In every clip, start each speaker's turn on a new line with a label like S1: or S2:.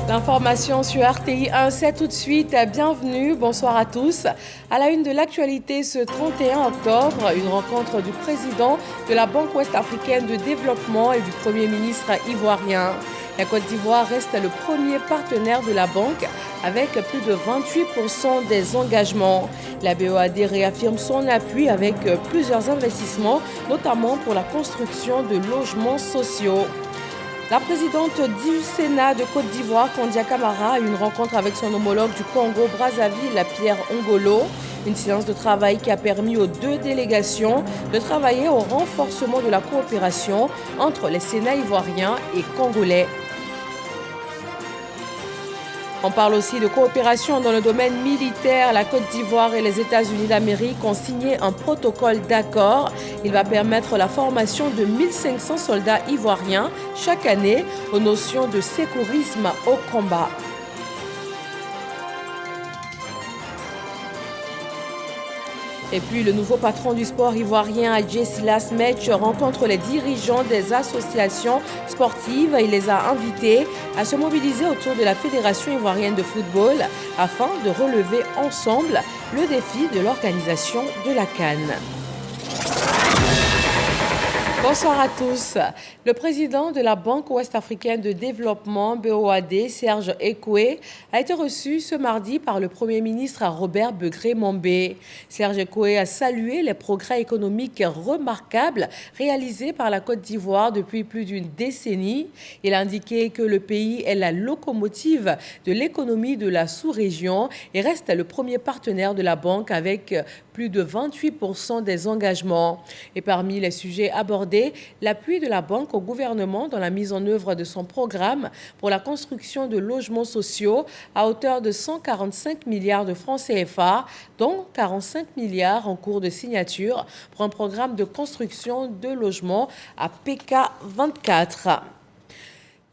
S1: L'information sur RTI 1, c'est tout de suite. Bienvenue, bonsoir à tous. À la une de l'actualité ce 31 octobre, une rencontre du président de la Banque ouest-africaine de développement et du Premier ministre ivoirien. La Côte d'Ivoire reste le premier partenaire de la banque avec plus de 28% des engagements. La BOAD réaffirme son appui avec plusieurs investissements, notamment pour la construction de logements sociaux. La présidente du Sénat de Côte d'Ivoire, Kandia Camara, a eu une rencontre avec son homologue du Congo-Brazzaville, Pierre Ngolo. Une séance de travail qui a permis aux deux délégations de travailler au renforcement de la coopération entre les Sénats ivoiriens et congolais. On parle aussi de coopération dans le domaine militaire. La Côte d'Ivoire et les États-Unis d'Amérique ont signé un protocole d'accord. Il va permettre la formation de 1500 soldats ivoiriens chaque année aux notions de sécurisme au combat. Et puis le nouveau patron du sport ivoirien, Adjé Silas Metch, rencontre les dirigeants des associations sportives. Il les a invités à se mobiliser autour de la Fédération ivoirienne de football afin de relever ensemble le défi de l'organisation de la CAN. Bonsoir à tous. Le président de la Banque ouest-africaine de développement, BOAD, Serge Ekoué, a été reçu ce mardi par le Premier ministre Robert Begré-Mombé. Serge Ekoué a salué les progrès économiques remarquables réalisés par la Côte d'Ivoire depuis plus d'une décennie. Il a indiqué que le pays est la locomotive de l'économie de la sous-région et reste le premier partenaire de la banque avec plus de 28% des engagements. Et parmi les sujets abordés, l'appui de la banque au gouvernement dans la mise en œuvre de son programme pour la construction de logements sociaux à hauteur de 145 milliards de francs CFA, dont 45 milliards en cours de signature pour un programme de construction de logements à PK24.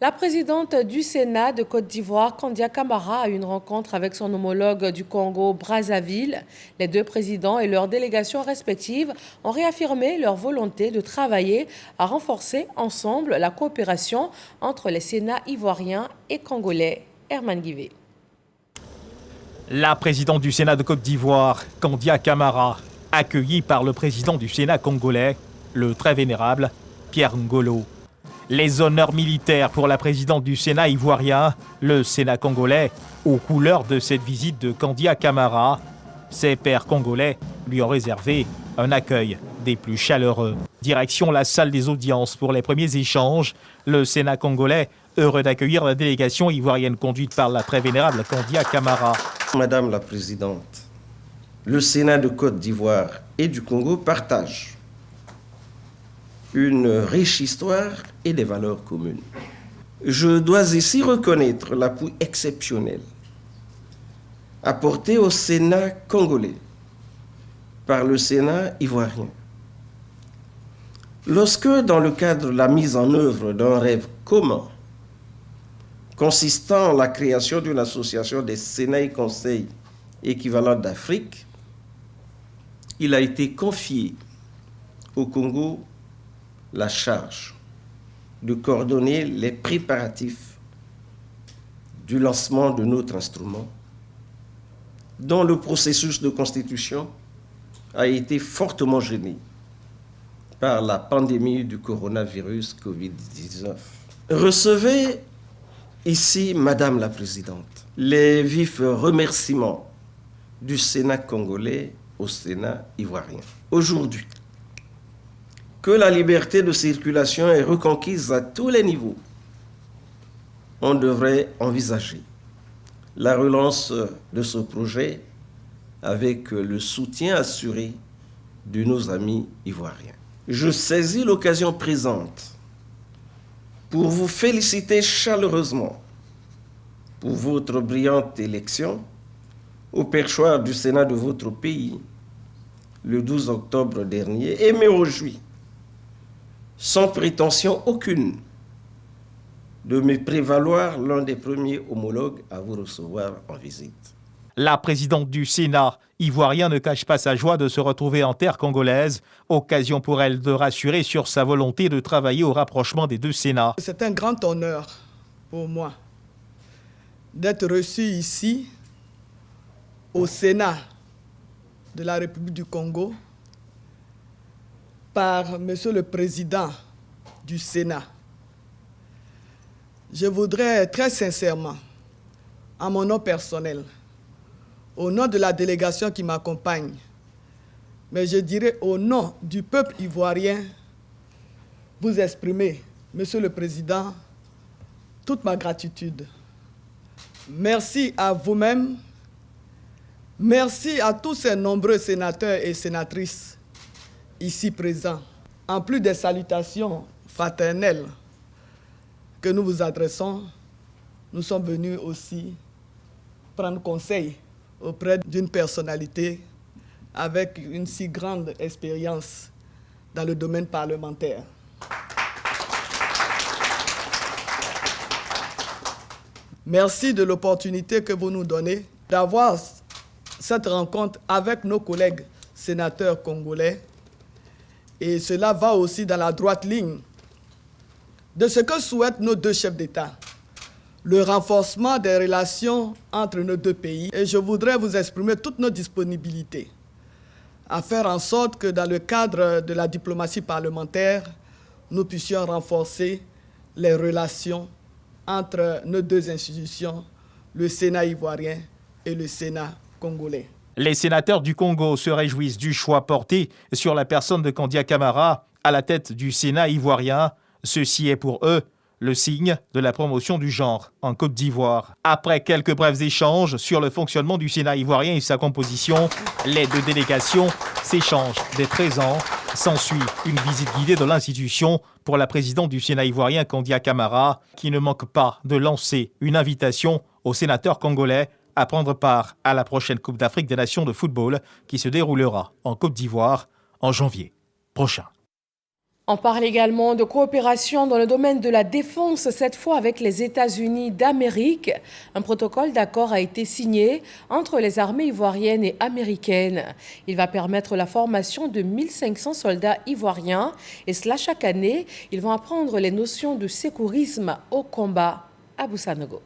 S1: La présidente du Sénat de Côte d'Ivoire, Kandia Camara, a eu une rencontre avec son homologue du Congo-Brazzaville. Les deux présidents et leurs délégations respectives ont réaffirmé leur volonté de travailler à renforcer ensemble la coopération entre les Sénats ivoiriens et congolais. Herman Guivet.
S2: La présidente du Sénat de Côte d'Ivoire, Kandia Camara, accueillie par le président du Sénat congolais, le très vénérable Pierre Ngolo. Les honneurs militaires pour la présidente du Sénat ivoirien, le Sénat congolais, aux couleurs de cette visite de Kandia Camara. Ses pairs congolais lui ont réservé un accueil des plus chaleureux. Direction la salle des audiences pour les premiers échanges. Le Sénat congolais, heureux d'accueillir la délégation ivoirienne conduite par la très vénérable Kandia Camara.
S3: Madame la Présidente, le Sénat de Côte d'Ivoire et du Congo partagent une riche histoire et des valeurs communes. Je dois ici reconnaître l'appui exceptionnel apporté au Sénat congolais par le Sénat ivoirien. Lorsque, dans le cadre de la mise en œuvre d'un rêve commun, consistant en la création d'une association des Sénats et conseils équivalents d'Afrique, il a été confié au Congo la charge de coordonner les préparatifs du lancement de notre instrument, dont le processus de constitution a été fortement gêné par la pandémie du coronavirus Covid-19. Recevez ici, Madame la Présidente, les vifs remerciements du Sénat congolais au Sénat ivoirien. Aujourd'hui, que la liberté de circulation est reconquise à tous les niveaux, on devrait envisager la relance de ce projet avec le soutien assuré de nos amis ivoiriens. Je saisis l'occasion présente pour vous féliciter chaleureusement pour votre brillante élection au perchoir du Sénat de votre pays le 12 octobre dernier et me réjouis sans prétention aucune, de me prévaloir l'un des premiers homologues à vous recevoir en visite.
S2: La présidente du Sénat ivoirien ne cache pas sa joie de se retrouver en terre congolaise, occasion pour elle de rassurer sur sa volonté de travailler au rapprochement des deux Sénats.
S4: C'est un grand honneur pour moi d'être reçu ici au Sénat de la République du Congo par Monsieur le Président du Sénat. Je voudrais très sincèrement, à mon nom personnel, au nom de la délégation qui m'accompagne, mais je dirais au nom du peuple ivoirien, vous exprimer, Monsieur le Président, toute ma gratitude. Merci à vous-même, merci à tous ces nombreux sénateurs et sénatrices ici présents. En plus des salutations fraternelles que nous vous adressons, nous sommes venus aussi prendre conseil auprès d'une personnalité avec une si grande expérience dans le domaine parlementaire. Merci de l'opportunité que vous nous donnez d'avoir cette rencontre avec nos collègues sénateurs congolais. Et cela va aussi dans la droite ligne de ce que souhaitent nos deux chefs d'État, le renforcement des relations entre nos deux pays. Et je voudrais vous exprimer toute notre disponibilité à faire en sorte que dans le cadre de la diplomatie parlementaire, nous puissions renforcer les relations entre nos deux institutions, le Sénat ivoirien et le Sénat congolais.
S2: Les sénateurs du Congo se réjouissent du choix porté sur la personne de Kandia Camara à la tête du Sénat ivoirien. Ceci est pour eux le signe de la promotion du genre en Côte d'Ivoire. Après quelques brefs échanges sur le fonctionnement du Sénat ivoirien et sa composition, les deux délégations s'échangent des présents. S'ensuit une visite guidée de l'institution pour la présidente du Sénat ivoirien, Kandia Camara, qui ne manque pas de lancer une invitation aux sénateurs congolais à prendre part à la prochaine Coupe d'Afrique des Nations de football qui se déroulera en Côte d'Ivoire en janvier prochain.
S1: On parle également de coopération dans le domaine de la défense, cette fois avec les États-Unis d'Amérique. Un protocole d'accord a été signé entre les armées ivoiriennes et américaines. Il va permettre la formation de 1500 soldats ivoiriens et cela chaque année. Ils vont apprendre les notions de secourisme au combat. Abou Sanogo.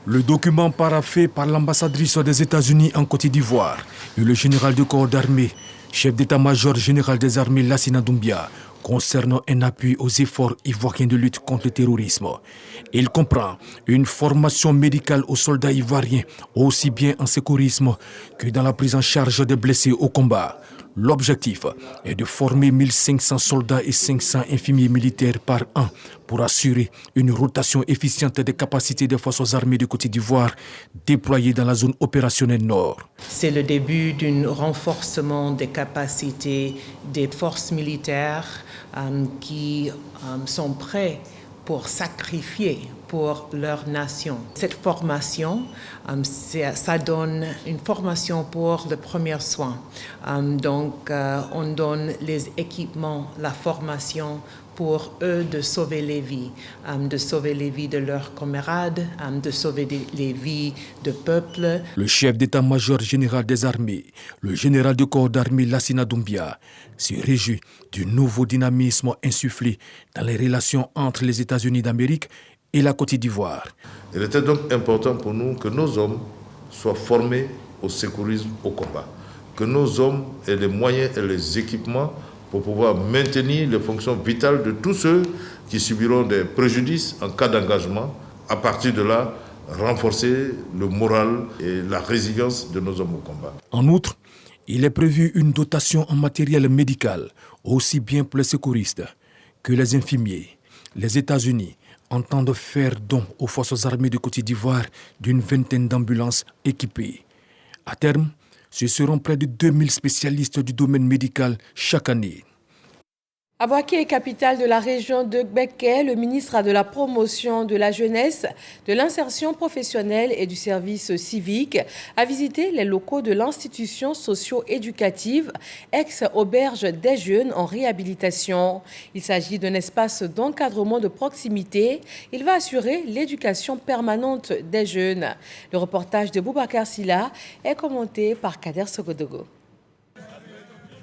S5: Le document paraphé par l'ambassadrice des États-Unis en Côte d'Ivoire et le général de corps d'armée, chef d'état-major général des armées Lassina Doumbia, concernant un appui aux efforts ivoiriens de lutte contre le terrorisme. Il comprend une formation médicale aux soldats ivoiriens, aussi bien en secourisme que dans la prise en charge des blessés au combat. L'objectif est de former 1500 soldats et 500 infirmiers militaires par an pour assurer une rotation efficiente des capacités des forces armées de Côte d'Ivoire déployées dans la zone opérationnelle nord.
S6: C'est le début d'un renforcement des capacités des forces militaires qui sont prêts pour sacrifier pour leur nation. Cette formation, ça donne une formation pour le premier soin. Donc, on donne les équipements, la formation pour eux de sauver les vies de leurs camarades, de sauver les vies de peuple.
S5: Le chef d'état-major général des armées, le général de corps d'armée Lassina Doumbia, se réjouit du nouveau dynamisme insufflé dans les relations entre les États-Unis d'Amérique et la Côte d'Ivoire.
S7: Il était donc important pour nous que nos hommes soient formés au secourisme au combat, que nos hommes aient les moyens et les équipements pour pouvoir maintenir les fonctions vitales de tous ceux qui subiront des préjudices en cas d'engagement. À partir de là, renforcer le moral et la résilience de nos hommes au combat.
S5: En outre, il est prévu une dotation en matériel médical, aussi bien pour les secouristes que les infirmiers. Les États-Unis entendent faire don aux forces armées de Côte d'Ivoire d'une vingtaine d'ambulances équipées. À terme, ce seront près de 2000 spécialistes du domaine médical chaque année.
S1: Aboaké, capitale de la région de Gbeke, le ministre de la Promotion de la Jeunesse, de l'Insertion professionnelle et du service civique a visité les locaux de l'institution socio-éducative ex-auberge des jeunes en réhabilitation. Il s'agit d'un espace d'encadrement de proximité. Il va assurer l'éducation permanente des jeunes. Le reportage de Boubacar Silla est commenté par Kader Sogodogo.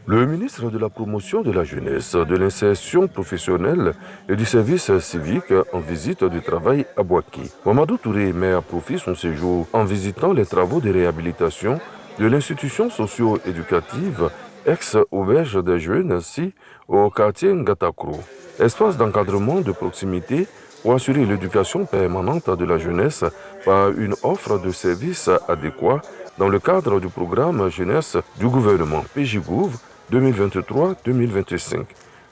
S8: Le ministre de la Promotion de la Jeunesse, de l'Insertion professionnelle et du service civique en visite du travail à Boaké. Mamadou Touré met à profit son séjour en visitant les travaux de réhabilitation de l'institution socio-éducative ex-auberge des jeunes ainsi au quartier Ngatakro. Espace d'encadrement de proximité pour assurer l'éducation permanente de la jeunesse par une offre de services adéquats dans le cadre du programme jeunesse du gouvernement PJGouv 2023-2025.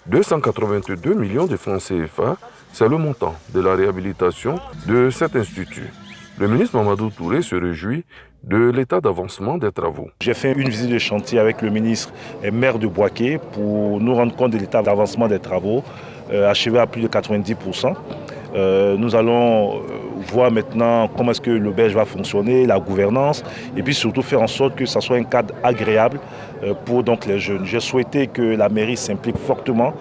S8: 282 millions de francs CFA, c'est le montant de la réhabilitation de cet institut. Le ministre Mamadou Touré se réjouit de l'état d'avancement des travaux.
S9: J'ai fait une visite de chantier avec le ministre et maire de Boaké pour nous rendre compte de l'état d'avancement des travaux, achevé à plus de 90%. Nous allons voir maintenant comment est-ce que l'auberge va fonctionner, la gouvernance, et puis surtout faire en sorte que ça soit un cadre agréable pour donc, les jeunes. J'ai souhaité que la mairie s'implique fortement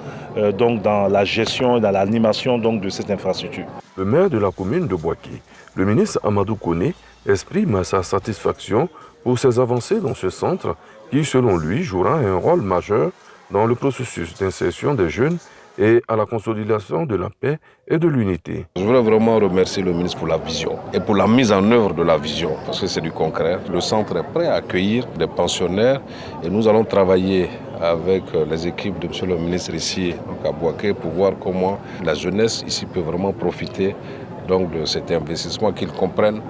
S9: donc, dans la gestion et dans l'animation donc, de cette infrastructure.
S8: Le maire de la commune de Boaké, le ministre Amadou Koné, exprime sa satisfaction pour ces avancées dans ce centre qui, selon lui, jouera un rôle majeur dans le processus d'insertion des jeunes et à la consolidation de la paix et de l'unité.
S10: Je voudrais vraiment remercier le ministre pour la vision et pour la mise en œuvre de la vision, parce que c'est du concret. Le centre est prêt à accueillir des pensionnaires et nous allons travailler avec les équipes de M. le ministre ici à Boaké pour voir comment la jeunesse ici peut vraiment profiter donc, de cet investissement, qu'ils comprennent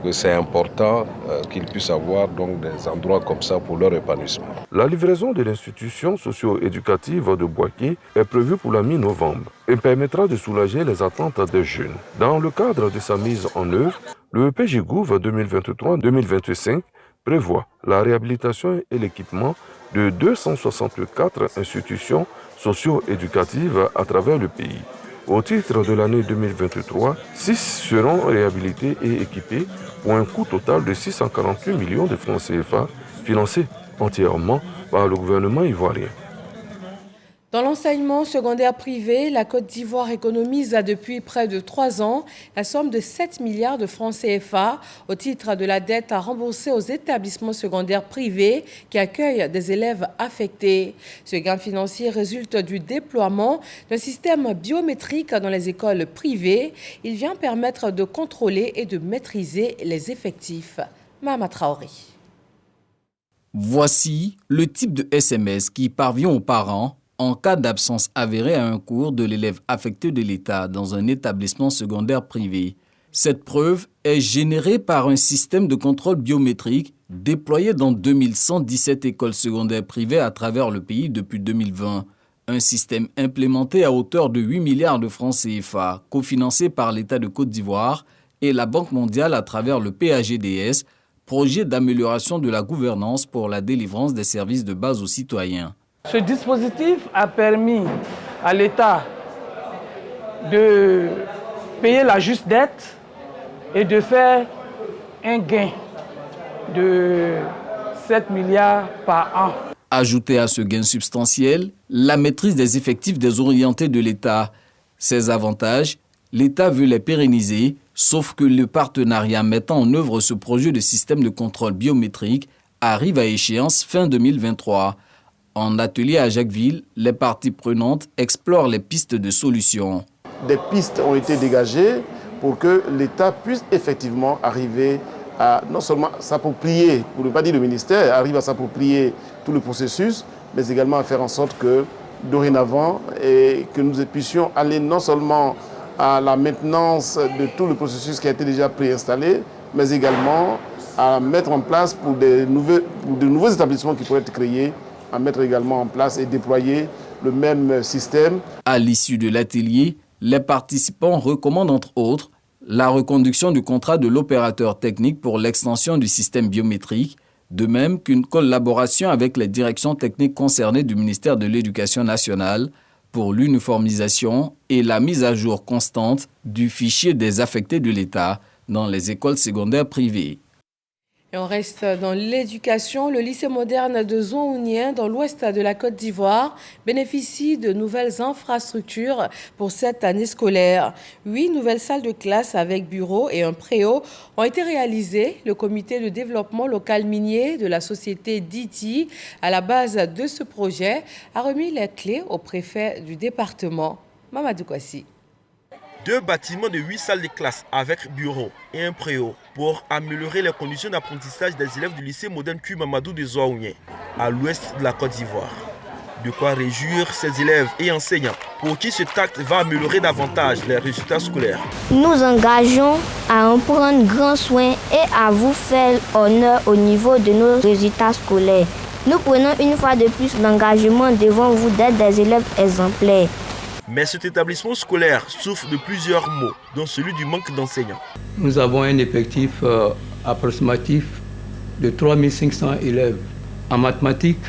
S10: que c'est important qu'ils puissent avoir donc, des endroits comme ça pour leur épanouissement.
S8: La livraison de l'institution socio-éducative de Boaké est prévue pour la mi-novembre et permettra de soulager les attentes des jeunes. Dans le cadre de sa mise en œuvre, le PJGouv 2023-2025 prévoit la réhabilitation et l'équipement de 264 institutions socio-éducatives à travers le pays. Au titre de l'année 2023, 6 seront réhabilités et équipés pour un coût total de 648 millions de francs CFA, financés entièrement par le gouvernement ivoirien.
S1: Dans l'enseignement secondaire privé, la Côte d'Ivoire économise depuis près de 3 ans la somme de 7 milliards de francs CFA au titre de la dette à rembourser aux établissements secondaires privés qui accueillent des élèves affectés. Ce gain financier résulte du déploiement d'un système biométrique dans les écoles privées. Il vient permettre de contrôler et de maîtriser les effectifs. Mahama Traoré.
S11: Voici le type de SMS qui parvient aux parents en cas d'absence avérée à un cours de l'élève affecté de l'État dans un établissement secondaire privé. Cette preuve est générée par un système de contrôle biométrique déployé dans 2117 écoles secondaires privées à travers le pays depuis 2020. Un système implémenté à hauteur de 8 milliards de francs CFA, cofinancé par l'État de Côte d'Ivoire et la Banque mondiale à travers le PAGDS, projet d'amélioration de la gouvernance pour la délivrance des services de base aux citoyens.
S12: Ce dispositif a permis à l'État de payer la juste dette et de faire un gain de 7 milliards par an.
S11: Ajouté à ce gain substantiel, la maîtrise des effectifs désorientés de l'État. Ces avantages, l'État veut les pérenniser, sauf que le partenariat mettant en œuvre ce projet de système de contrôle biométrique arrive à échéance fin 2023. En atelier à Jacquesville, les parties prenantes explorent les pistes de solutions.
S13: Des pistes ont été dégagées pour que l'État puisse effectivement arriver à non seulement s'approprier, pour ne pas dire le ministère, arrive à s'approprier tout le processus, mais également à faire en sorte que dorénavant, et que nous puissions aller non seulement à la maintenance de tout le processus qui a été déjà préinstallé, mais également à mettre en place pour de nouveaux établissements qui pourraient être créés, à mettre également en place et déployer le même système.
S11: À l'issue de l'atelier, les participants recommandent entre autres la reconduction du contrat de l'opérateur technique pour l'extension du système biométrique, de même qu'une collaboration avec les directions techniques concernées du ministère de l'Éducation nationale pour l'uniformisation et la mise à jour constante du fichier des affectés de l'État dans les écoles secondaires privées.
S1: Et on reste dans l'éducation. Le lycée moderne de Zouaounien, dans l'ouest de la Côte d'Ivoire, bénéficie de nouvelles infrastructures pour cette année scolaire. 8 nouvelles salles de classe avec bureaux et un préau ont été réalisées. Le comité de développement local minier de la société DITI, à la base de ce projet, a remis les clés au préfet du département, Mamadou Kwasi.
S14: 2 bâtiments de 8 salles de classe avec bureaux et un préau pour améliorer les conditions d'apprentissage des élèves du lycée moderne Q Mamadou de Zouaounien, à l'ouest de la Côte d'Ivoire. De quoi réjouir ces élèves et enseignants pour qui cet acte va améliorer davantage les résultats scolaires.
S15: Nous engageons à en prendre grand soin et à vous faire honneur au niveau de nos résultats scolaires. Nous prenons une fois de plus l'engagement devant vous d'être des élèves exemplaires.
S14: Mais cet établissement scolaire souffre de plusieurs maux, dont celui du manque d'enseignants.
S16: Nous avons un effectif approximatif de 3500 élèves. En mathématiques,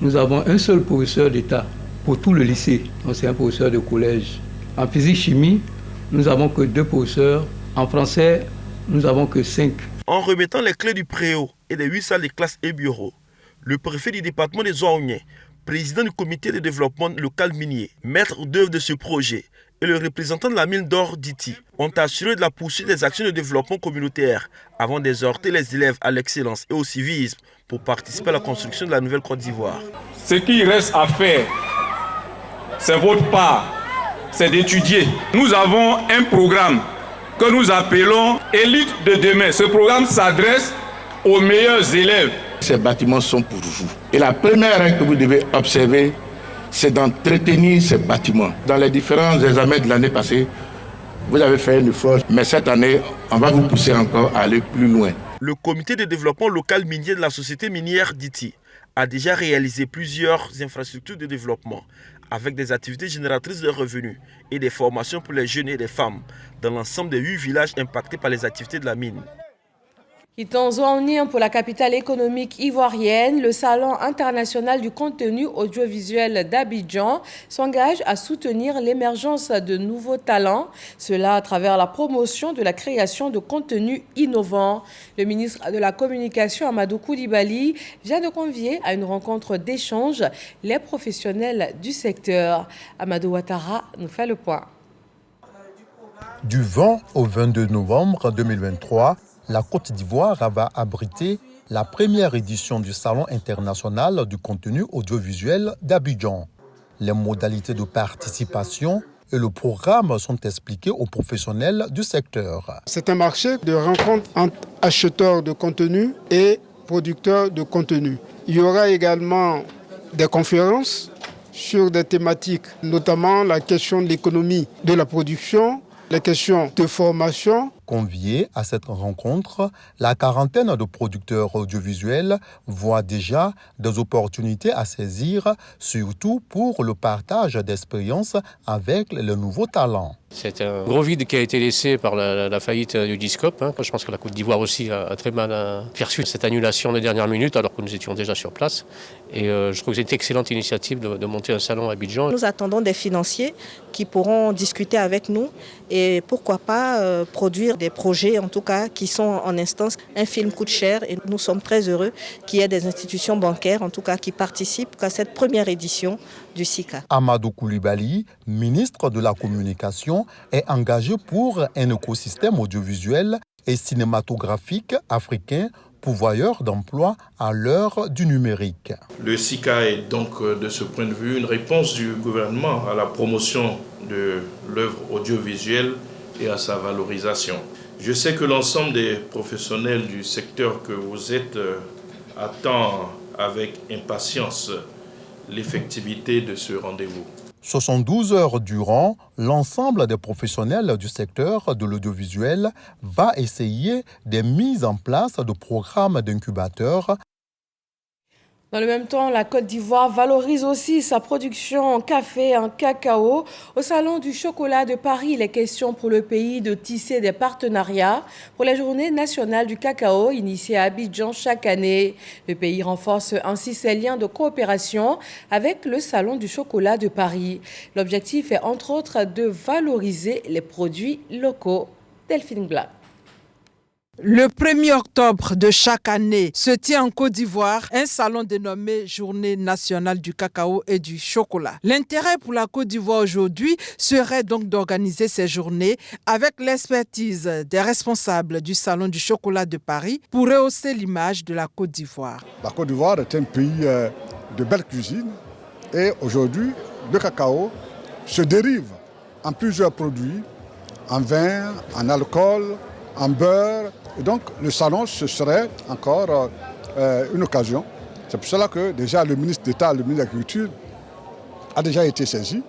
S16: nous avons un seul professeur d'État pour tout le lycée, donc c'est un professeur de collège. En physique-chimie, nous n'avons que 2 professeurs. En français, nous n'avons que 5.
S14: En remettant les clés du préau et des 8 salles de classe et bureaux, le préfet du département des Zouaouniens, président du comité de développement local minier, maître d'œuvre de ce projet et le représentant de la mine d'or d'Iti ont assuré de la poursuite des actions de développement communautaire avant d'exhorter les élèves à l'excellence et au civisme pour participer à la construction de la nouvelle Côte d'Ivoire.
S17: Ce qui reste à faire, c'est votre part, c'est d'étudier. Nous avons un programme que nous appelons Élite de demain. Ce programme s'adresse aux meilleurs élèves.
S18: Ces bâtiments sont pour vous. Et la première règle que vous devez observer, c'est d'entretenir ces bâtiments. Dans les différents examens de l'année passée, vous avez fait un effort, mais cette année, on va vous pousser encore à aller plus loin.
S14: Le comité de développement local minier de la société minière d'Iti a déjà réalisé plusieurs infrastructures de développement avec des activités génératrices de revenus et des formations pour les jeunes et les femmes dans l'ensemble des 8 villages impactés par les activités de la mine.
S1: Quittant Zouaounien pour la capitale économique ivoirienne, le Salon international du contenu audiovisuel d'Abidjan s'engage à soutenir l'émergence de nouveaux talents, cela à travers la promotion de la création de contenus innovants. Le ministre de la Communication, Amadou Koulibaly, vient de convier à une rencontre d'échange les professionnels du secteur. Amadou Ouattara nous fait le point.
S19: Du 20 au 22 novembre 2023, la Côte d'Ivoire va abriter la première édition du Salon international du contenu audiovisuel d'Abidjan. Les modalités de participation et le programme sont expliqués aux professionnels du secteur.
S20: C'est un marché de rencontre entre acheteurs de contenu et producteurs de contenu. Il y aura également des conférences sur des thématiques, notamment la question de l'économie de la production, les questions de formation.
S19: Conviés à cette rencontre, la quarantaine de producteurs audiovisuels voient déjà des opportunités à saisir, surtout pour le partage d'expériences avec les nouveaux talents.
S21: C'est un gros vide qui a été laissé par la faillite du Discope. Je pense que la Côte d'Ivoire aussi a très mal perçu cette annulation des dernières minutes alors que nous étions déjà sur place. Et je trouve que c'est une excellente initiative de monter un salon à Abidjan.
S22: Nous attendons des financiers qui pourront discuter avec nous et pourquoi pas produire des projets en tout cas qui sont en instance. Un film coûte cher et nous sommes très heureux qu'il y ait des institutions bancaires en tout cas qui participent à cette première édition du SICA.
S19: Amadou Koulibaly, ministre de la Communication, est engagé pour un écosystème audiovisuel et cinématographique africain pourvoyeur d'emplois à l'heure du numérique.
S23: Le SICA est donc de ce point de vue une réponse du gouvernement à la promotion de l'œuvre audiovisuelle et à sa valorisation. Je sais que l'ensemble des professionnels du secteur que vous êtes attend avec impatience l'effectivité de ce rendez-vous.
S19: 72 heures durant, l'ensemble des professionnels du secteur de l'audiovisuel va essayer des mises en place de programmes d'incubateurs.
S1: Dans le même temps, la Côte d'Ivoire valorise aussi sa production en café et en cacao. Au Salon du chocolat de Paris, il est question pour le pays de tisser des partenariats pour la journée nationale du cacao initiée à Abidjan chaque année. Le pays renforce ainsi ses liens de coopération avec le Salon du chocolat de Paris. L'objectif est entre autres de valoriser les produits locaux. Delphine Black.
S2: Le 1er octobre de chaque année se tient en Côte d'Ivoire un salon dénommé Journée nationale du cacao et du chocolat. L'intérêt pour la Côte d'Ivoire aujourd'hui serait donc d'organiser ces journées avec l'expertise des responsables du Salon du chocolat de Paris pour rehausser l'image de la Côte d'Ivoire.
S3: La Côte d'Ivoire est un pays de belle cuisine et aujourd'hui le cacao se dérive en plusieurs produits, en vin, en alcool, en beurre. Et donc le salon, ce serait encore une occasion. C'est pour cela que déjà le ministre d'État, le ministre de l'Agriculture a déjà été saisi.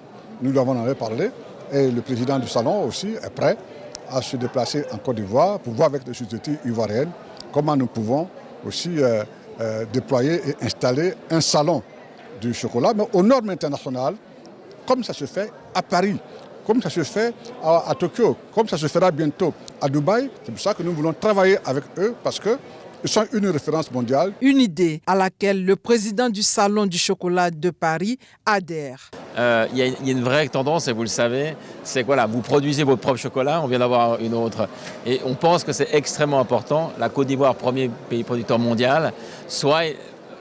S3: Nous lui avons parlé. Et le président du salon aussi est prêt à se déplacer en Côte d'Ivoire pour voir avec les sociétés ivoiriennes comment nous pouvons aussi déployer et installer un salon du chocolat, mais aux normes internationales, comme ça se fait à Paris, comme ça se fait à Tokyo, comme ça se fera bientôt à Dubaï. C'est pour ça que nous voulons travailler avec eux parce qu'ils sont une référence mondiale.
S2: Une idée à laquelle le président du Salon du chocolat de Paris adhère.
S4: Il y a une vraie tendance, et vous le savez, c'est que voilà, vous produisez votre propre chocolat, on vient d'avoir une autre. Et on pense que c'est extrêmement important, la Côte d'Ivoire, premier pays producteur mondial, soit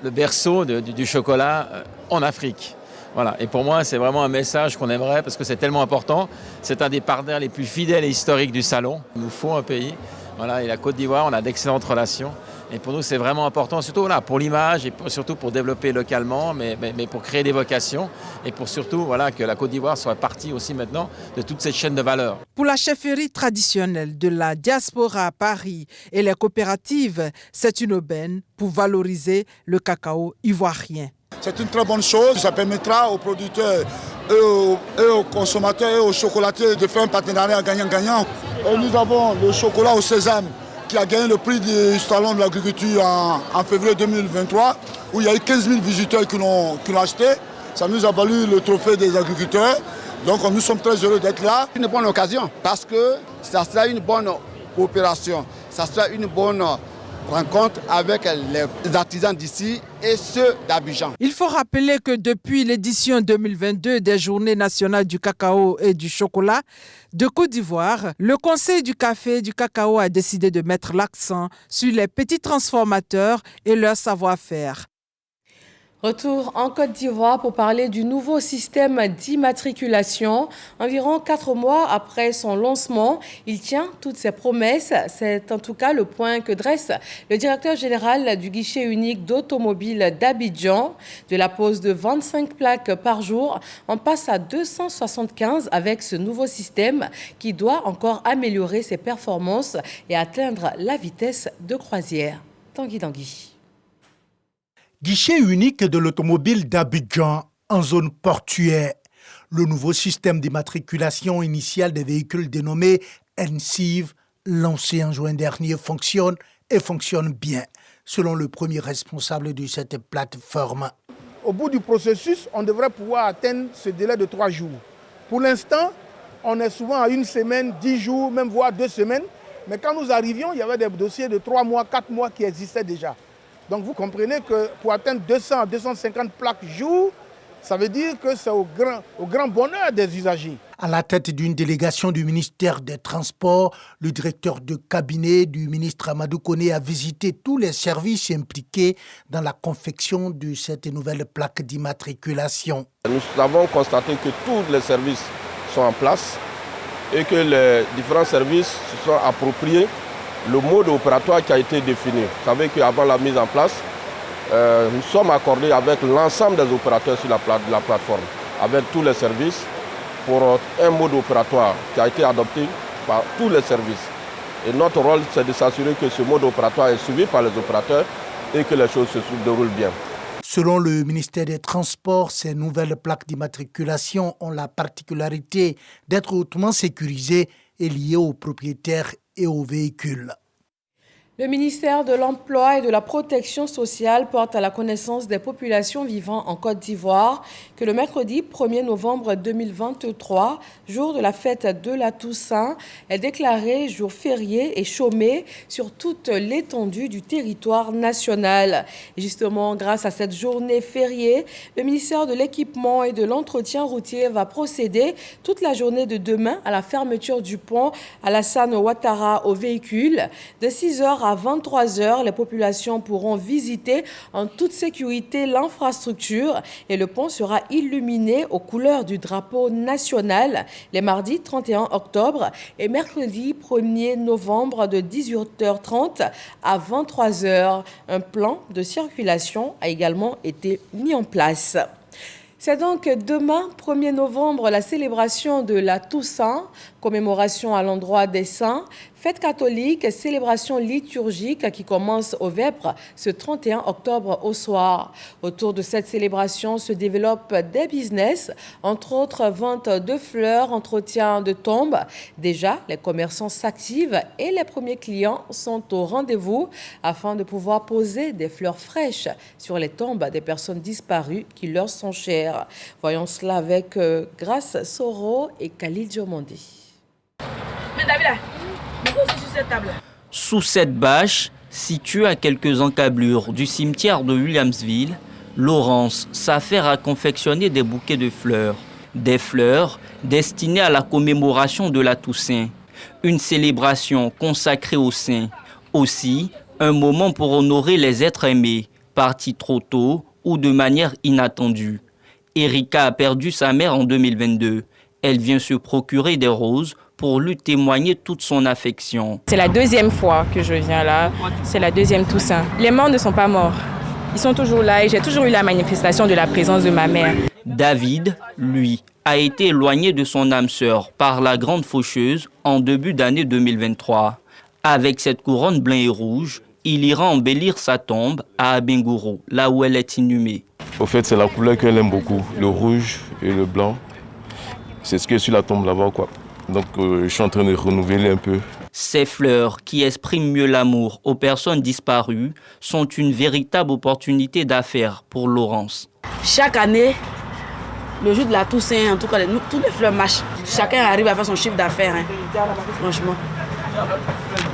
S4: le berceau du chocolat en Afrique. Voilà. Et pour moi, c'est vraiment un message qu'on aimerait parce que c'est tellement important. C'est un des partenaires les plus fidèles et historiques du salon. Il nous faut un pays. Voilà. Et la Côte d'Ivoire, on a d'excellentes relations. Et pour nous, c'est vraiment important, surtout voilà, pour l'image et surtout pour développer localement, mais pour créer des vocations et pour surtout voilà, que la Côte d'Ivoire soit partie aussi maintenant de toute cette chaîne de valeur.
S2: Pour la chefferie traditionnelle de la diaspora à Paris et les coopératives, c'est une aubaine pour valoriser le cacao ivoirien.
S24: C'est une très bonne chose, ça permettra aux producteurs et aux consommateurs et aux chocolatiers de faire un partenariat gagnant-gagnant. Nous avons le chocolat au sésame qui a gagné le prix du Salon de l'agriculture en février 2023, où il y a eu 15 000 visiteurs qui l'ont acheté. Ça nous a valu le trophée des agriculteurs. Donc nous sommes très heureux d'être là.
S25: C'est une bonne occasion parce que ça sera une bonne coopération, ça sera une bonne rencontre avec les artisans d'ici et ceux d'Abidjan.
S2: Il faut rappeler que depuis l'édition 2022 des Journées nationales du cacao et du chocolat de Côte d'Ivoire, le Conseil du café et du cacao a décidé de mettre l'accent sur les petits transformateurs et leur savoir-faire.
S1: Retour en Côte d'Ivoire pour parler du nouveau système d'immatriculation. Environ 4 mois après son lancement, il tient toutes ses promesses. C'est en tout cas le point que dresse le directeur général du guichet unique d'automobile d'Abidjan. De la pose de 25 plaques par jour, on passe à 275 avec ce nouveau système qui doit encore améliorer ses performances et atteindre la vitesse de croisière. Tanguy.
S26: Guichet unique de l'automobile d'Abidjan en zone portuaire. Le nouveau système d'immatriculation initiale des véhicules dénommé NCIV, lancé en juin dernier, fonctionne et fonctionne bien, selon le premier responsable de cette plateforme.
S20: Au bout du processus, on devrait pouvoir atteindre ce délai de 3 jours. Pour l'instant, on est souvent à 1 semaine, 10 jours, même voire 2 semaines. Mais quand nous arrivions, il y avait des dossiers de 3 mois, 4 mois qui existaient déjà. Donc vous comprenez que pour atteindre 200 à 250 plaques jour, ça veut dire que c'est au grand bonheur des usagers.
S26: À la tête d'une délégation du ministère des Transports, le directeur de cabinet du ministre Amadou Koné a visité tous les services impliqués dans la confection de cette nouvelle plaque d'immatriculation.
S10: Nous avons constaté que tous les services sont en place et que les différents services se sont appropriés le mode opératoire qui a été défini. Vous savez qu'avant la mise en place, nous sommes accordés avec l'ensemble des opérateurs sur la plateforme, avec tous les services, pour un mode opératoire qui a été adopté par tous les services. Et notre rôle, c'est de s'assurer que ce mode opératoire est suivi par les opérateurs et que les choses se déroulent bien.
S26: Selon le ministère des Transports, ces nouvelles plaques d'immatriculation ont la particularité d'être hautement sécurisées et liées aux propriétaires et aux véhicules.
S1: Le ministère de l'Emploi et de la Protection sociale porte à la connaissance des populations vivant en Côte d'Ivoire que le mercredi 1er novembre 2023, jour de la fête de la Toussaint, est déclaré jour férié et chômé sur toute l'étendue du territoire national. Et justement, grâce à cette journée fériée, le ministère de l'Équipement et de l'Entretien routier va procéder toute la journée de demain à la fermeture du pont Alassane Ouattara aux véhicules. De 6h à 23h, les populations pourront visiter en toute sécurité l'infrastructure et le pont sera illuminé aux couleurs du drapeau national les mardis 31 octobre et mercredi 1er novembre de 18h30 à 23h. Un plan de circulation a également été mis en place. C'est donc demain, 1er novembre, la célébration de la Toussaint, commémoration à l'endroit des saints, fête catholique, célébration liturgique qui commence au Vêpres ce 31 octobre au soir. Autour de cette célébration se développent des business, entre autres vente de fleurs, entretien de tombes. Déjà, les commerçants s'activent et les premiers clients sont au rendez-vous afin de pouvoir poser des fleurs fraîches sur les tombes des personnes disparues qui leur sont chères. Voyons cela avec Grace Soro et Khalid Diomandi.
S5: Sous cette bâche, située à quelques encablures du cimetière de Williamsville, Laurence s'affaire à confectionner des bouquets de fleurs. Des fleurs destinées à la commémoration de la Toussaint. Une célébration consacrée aux saints. Aussi, un moment pour honorer les êtres aimés, partis trop tôt ou de manière inattendue. Erika a perdu sa mère en 2022. Elle vient se procurer des roses pour lui témoigner toute son affection.
S6: C'est la deuxième fois que je viens là, c'est la deuxième Toussaint. Les morts ne sont pas morts, ils sont toujours là et j'ai toujours eu la manifestation de la présence de ma mère.
S5: David, lui, a été éloigné de son âme sœur par la grande faucheuse en début d'année 2023. Avec cette couronne blanc et rouge, il ira embellir sa tombe à Abengourou, là où elle est inhumée.
S10: Au fait, c'est la couleur qu'elle aime beaucoup, le rouge et le blanc. C'est ce qui est sur la tombe là-bas, quoi. Donc, je suis en train de renouveler un peu.
S5: Ces fleurs qui expriment mieux l'amour aux personnes disparues sont une véritable opportunité d'affaires pour Laurence.
S7: Chaque année, le jour de la Toussaint, en tout cas, toutes les fleurs marchent. Chacun arrive à faire son chiffre d'affaires, franchement.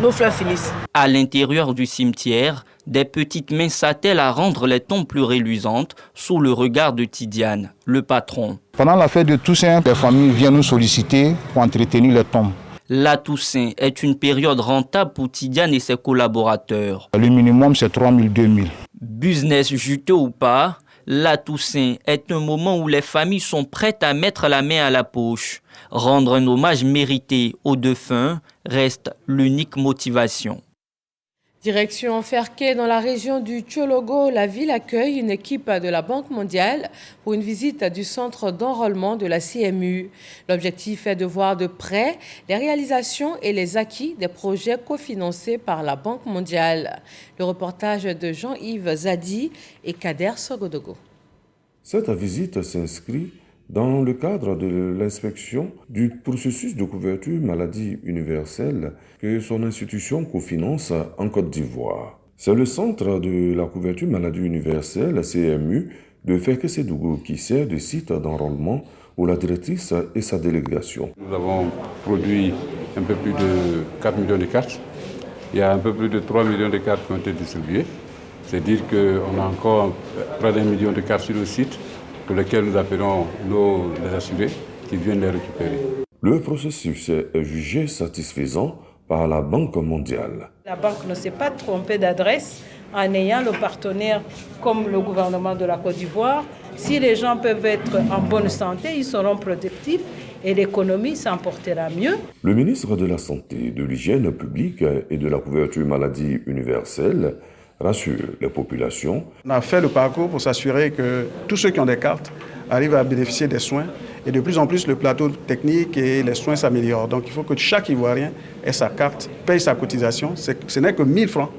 S7: Nos fleurs finissent.
S5: À l'intérieur du cimetière, des petites mains s'attellent à rendre les tombes plus reluisantes sous le regard de Tidiane, le patron.
S8: Pendant la fête de Toussaint, les familles viennent nous solliciter pour entretenir les tombes.
S5: La Toussaint est une période rentable pour Tidiane et ses collaborateurs.
S8: Le minimum, c'est 3 000, 2 000.
S5: Business juteux ou pas, la Toussaint est un moment où les familles sont prêtes à mettre la main à la poche. Rendre un hommage mérité aux défunts reste l'unique motivation.
S1: Direction Ferké, dans la région du Tchologo, la ville accueille une équipe de la Banque mondiale pour une visite du centre d'enrôlement de la CMU. L'objectif est de voir de près les réalisations et les acquis des projets cofinancés par la Banque mondiale. Le reportage de Jean-Yves Zadi et Kader Sogodogo.
S9: Cette visite s'inscrit dans le cadre de l'inspection du processus de couverture maladie universelle que son institution cofinance en Côte d'Ivoire. C'est le centre de la couverture maladie universelle, CMU, de Ferké-Sédougou qui sert de site d'enrôlement où la directrice et sa délégation.
S12: Nous avons produit un peu plus de 4 millions de cartes. Il y a un peu plus de 3 millions de cartes qui ont été distribuées. C'est dire qu'on a encore près d'1 million de cartes sur le site, pour lesquels nous appelons les assurés qui viennent les récupérer.
S9: Le processus est jugé satisfaisant par la Banque mondiale.
S27: La banque ne s'est pas trompée d'adresse en ayant le partenaire comme le gouvernement de la Côte d'Ivoire. Si les gens peuvent être en bonne santé, ils seront productifs et l'économie s'en portera mieux.
S9: Le ministre de la Santé, de l'Hygiène publique et de la couverture maladie universelle rassure les populations.
S28: On a fait le parcours pour s'assurer que tous ceux qui ont des cartes arrivent à bénéficier des soins. Et de plus en plus, le plateau technique et les soins s'améliorent. Donc il faut que chaque Ivoirien ait sa carte, paye sa cotisation. Ce n'est que 1 000 francs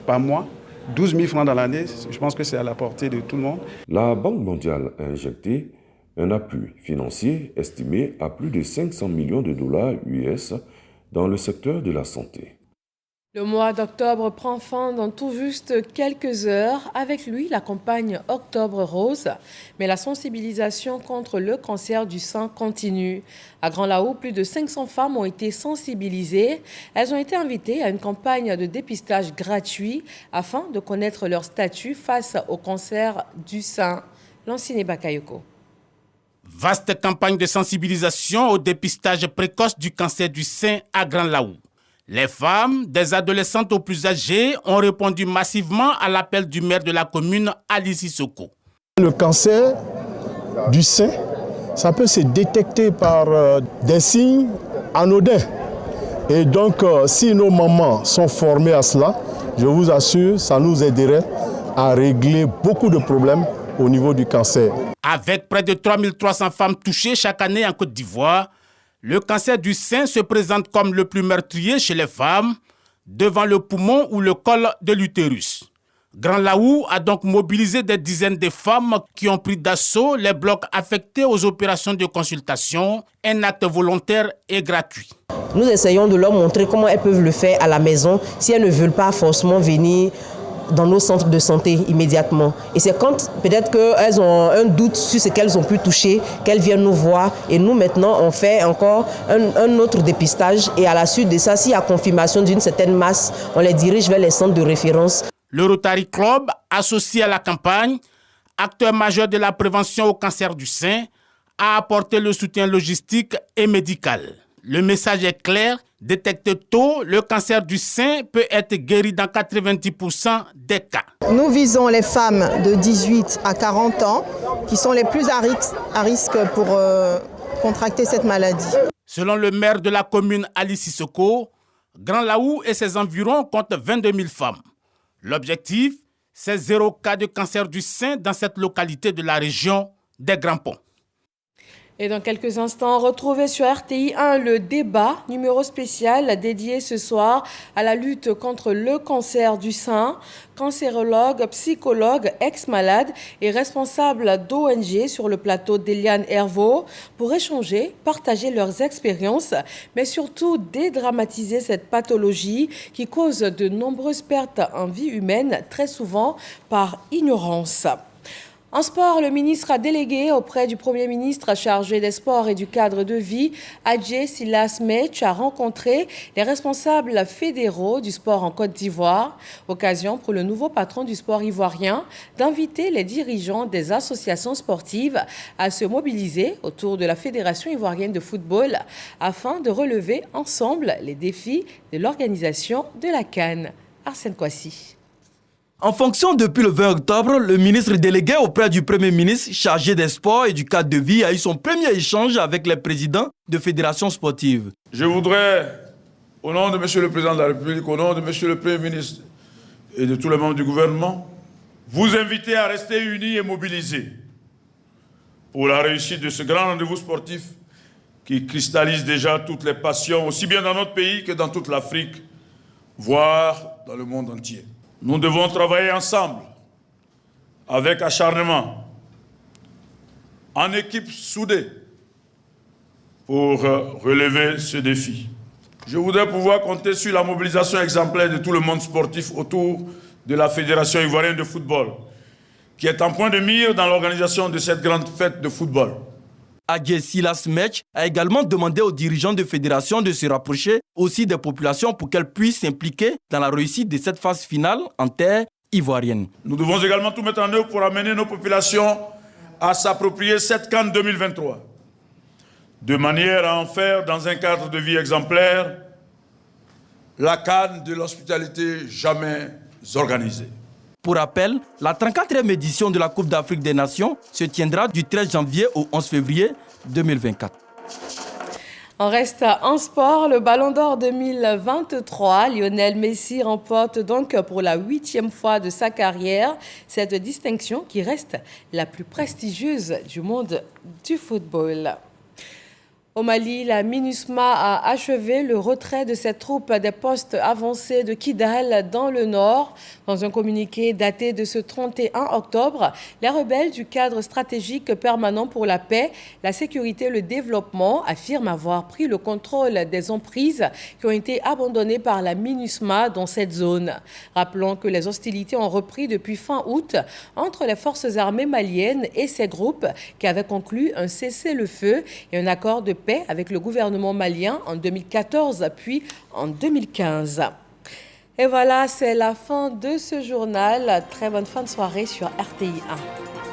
S28: par mois, 12 000 francs dans l'année. Je pense que c'est à la portée de tout le monde.
S9: La Banque mondiale a injecté un appui financier estimé à plus de 500 millions de dollars US dans le secteur de la santé.
S1: Le mois d'octobre prend fin dans tout juste quelques heures. Avec lui, la campagne Octobre Rose. Mais la sensibilisation contre le cancer du sein continue. À Grand-Laou, plus de 500 femmes ont été sensibilisées. Elles ont été invitées à une campagne de dépistage gratuit afin de connaître leur statut face au cancer du sein. Lancine Bakayoko.
S11: Vaste campagne de sensibilisation au dépistage précoce du cancer du sein à Grand-Laou. Les femmes, des adolescentes aux plus âgées, ont répondu massivement à l'appel du maire de la commune, Ali Sissoko.
S13: Le cancer du sein, ça peut se détecter par des signes anodins. Et donc, si nos mamans sont formées à cela, je vous assure, ça nous aiderait à régler beaucoup de problèmes au niveau du cancer.
S11: Avec près de 3300 femmes touchées chaque année en Côte d'Ivoire, le cancer du sein se présente comme le plus meurtrier chez les femmes, devant le poumon ou le col de l'utérus. Grand-Laou a donc mobilisé des dizaines de femmes qui ont pris d'assaut les blocs affectés aux opérations de consultation, un acte volontaire et gratuit.
S14: Nous essayons de leur montrer comment elles peuvent le faire à la maison si elles ne veulent pas forcément venir dans nos centres de santé immédiatement. Et c'est quand peut-être qu'elles ont un doute sur ce qu'elles ont pu toucher, qu'elles viennent nous voir. Et nous, maintenant, on fait encore un autre dépistage. Et à la suite de ça, s'il y a confirmation d'une certaine masse, on les dirige vers les centres de référence.
S11: Le Rotary Club, associé à la campagne, acteur majeur de la prévention au cancer du sein, a apporté le soutien logistique et médical. Le message est clair, détecté tôt, le cancer du sein peut être guéri dans 90% des cas.
S15: Nous visons les femmes de 18 à 40 ans qui sont les plus à risque pour contracter cette maladie.
S11: Selon le maire de la commune, Ali Sissoko, Grand-Laou et ses environs comptent 22 000 femmes. L'objectif, c'est 0 cas de cancer du sein dans cette localité de la région des Grands Ponts.
S1: Et dans quelques instants, retrouvez sur RTI 1 le débat, numéro spécial dédié ce soir à la lutte contre le cancer du sein. Cancérologues, psychologues, ex-malades et responsables d'ONG sur le plateau d'Eliane Hervaux pour échanger, partager leurs expériences, mais surtout dédramatiser cette pathologie qui cause de nombreuses pertes en vie humaine, très souvent par ignorance. En sport, le ministre a délégué auprès du Premier ministre chargé des sports et du cadre de vie, Adjé Silas Mech, a rencontré les responsables fédéraux du sport en Côte d'Ivoire. Occasion pour le nouveau patron du sport ivoirien d'inviter les dirigeants des associations sportives à se mobiliser autour de la Fédération ivoirienne de football afin de relever ensemble les défis de l'organisation de la CAN. Arsène Kouassi.
S16: En fonction, depuis le 20 octobre, le ministre délégué auprès du Premier ministre chargé des sports et du cadre de vie a eu son premier échange avec les présidents de fédérations sportives.
S17: Je voudrais, au nom de M. le Président de la République, au nom de M. le Premier ministre et de tous les membres du gouvernement, vous inviter à rester unis et mobilisés pour la réussite de ce grand rendez-vous sportif qui cristallise déjà toutes les passions, aussi bien dans notre pays que dans toute l'Afrique, voire dans le monde entier. Nous devons travailler ensemble, avec acharnement, en équipe soudée, pour relever ce défi. Je voudrais pouvoir compter sur la mobilisation exemplaire de tout le monde sportif autour de la Fédération ivoirienne de football, qui est en point de mire dans l'organisation de cette grande fête de football.
S16: Adjé Silas Mech a également demandé aux dirigeants de fédération de se rapprocher aussi des populations pour qu'elles puissent s'impliquer dans la réussite de cette phase finale en terre ivoirienne.
S17: Nous devons également tout mettre en œuvre pour amener nos populations à s'approprier cette CAN 2023, de manière à en faire, dans un cadre de vie exemplaire, la CAN de l'hospitalité jamais organisée.
S16: Pour rappel, la 34e édition de la Coupe d'Afrique des Nations se tiendra du 13 janvier au 11 février 2024.
S1: On reste en sport. Le Ballon d'Or 2023, Lionel Messi remporte donc pour la 8e fois de sa carrière cette distinction qui reste la plus prestigieuse du monde du football. Au Mali, la MINUSMA a achevé le retrait de ses troupes des postes avancés de Kidal dans le nord. Dans un communiqué daté de ce 31 octobre, les rebelles du cadre stratégique permanent pour la paix, la sécurité et le développement affirment avoir pris le contrôle des emprises qui ont été abandonnées par la MINUSMA dans cette zone. Rappelons que les hostilités ont repris depuis fin août entre les forces armées maliennes et ces groupes qui avaient conclu un cessez-le-feu et un accord de paix avec le gouvernement malien en 2014 puis en 2015. Et voilà, c'est la fin de ce journal. Très bonne fin de soirée sur RTI 1.